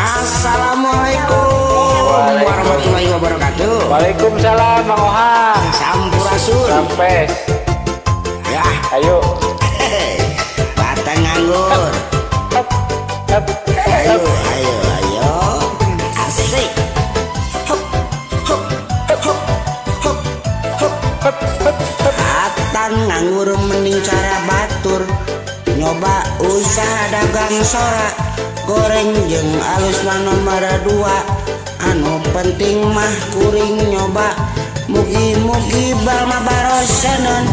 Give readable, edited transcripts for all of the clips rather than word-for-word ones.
Assalamualaikum warahmatullahi wabarakatuh. Waalaikumsalam Mang Ohang. Sampurasun. Sampes. Ya, Ayo. batang nganggur. Hop, hop, Ayo, hop. ayo. Asik. Hop, hop, hop, hop, hop. Batang nganggur mending cara batur. Nyoba usaha dagang sora. Goreng jeung alus nomor 2. Anu penting mah kuring nyoba. Mugi-mugi balma baroseun.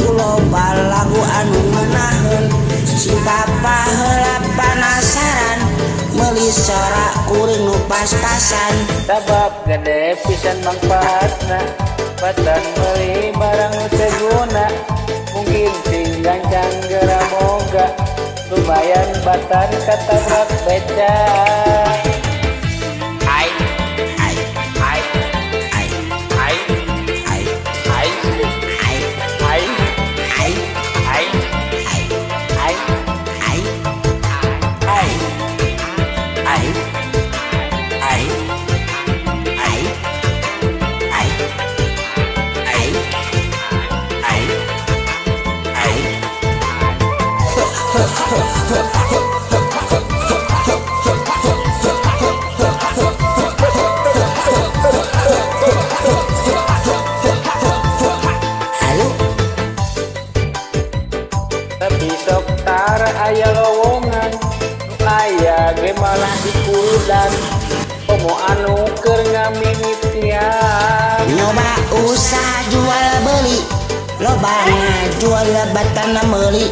Loba lagu anu menaheun. Si papa heula panasaran. Meuli sora kuring nu pas-pasan. Sabab gede pisan mangpaatna. Batan meuli barang nu teu guna. Mungkin sing gancang geura boga. Lumayan batan katabrak beca. Hai, Hai, hai, hai, hai, hai, hai, hai, hai, hai, hai, hai, hai, hai, hai. hai, hai, hai, hai, hai, hai, hai. Halo, Tapi sok tara aya lowongan nu aya ge malah dikudan. Komo anu keur ngaminitian. nyoba usaha jual beli, loba jual batana meuli.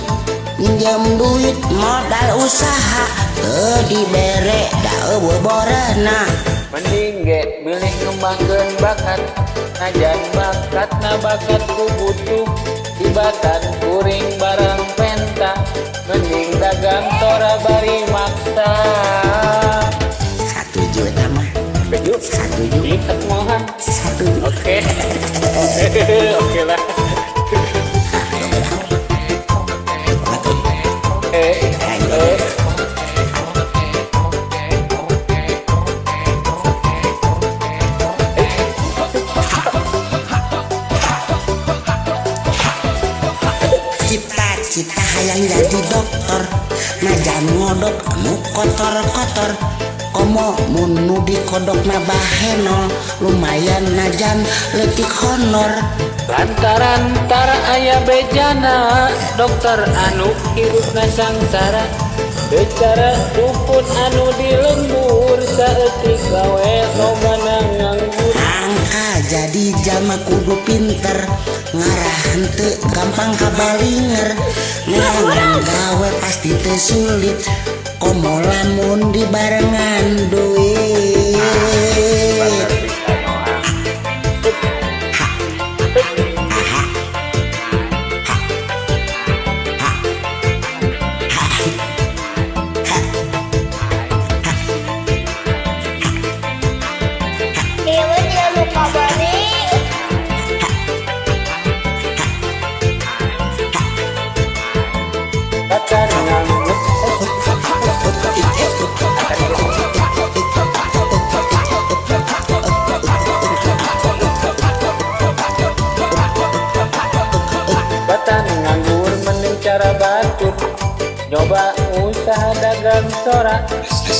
Minjem duit modal usaha, teu dibere da eueuh borehna. Mending ge milih ngembangkeun bakat. Najan bakatna bakat ku butuh. Tibatan kuring barang penta. Mending dagang tora bari maksa. 1 juta mah, Yuk, 1 juta, ikat mohan. 1 juta. Oke. Oke lah. Cita-cita hayang jadi dokter, najan ngodok anu kotor-kotor. Komo mun nu dikodok na bahenol, lumayan najan leutik honor. Lantaran tara aya bejana, dokter anu hirupna sangsara. Bicara dukun anu di lembur, saeutik gawe lobana nganggur. Angka jadi jama kudu pinter, ngarah henteu gampang kabalinger. Ngeungan gawe pasti teu sulit, komo lamun dibarengan duit. Dewa dia lupa balik. Batan nganggur. Batan nganggur mending cara batur. Nyoba usaha dagang sora.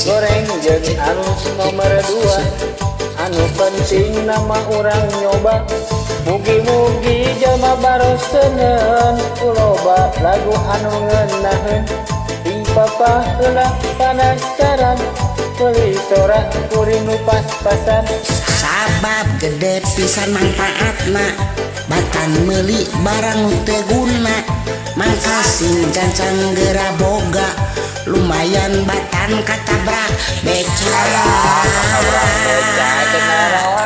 Goreng jeung alus nomor 2. Anu penting nama urang nyoba. Mugi-mugi jalma baroseun. Loba lagu anu ngeunaheun. Ting papa heula panasaran. Meuli sora kuring nu pas-pasan. Sabab gede pisan manfaatna, batan meuli barang nu teu guna. Mangka sing gancang geura boga, lumayan batan katabrak beca. Beca cenah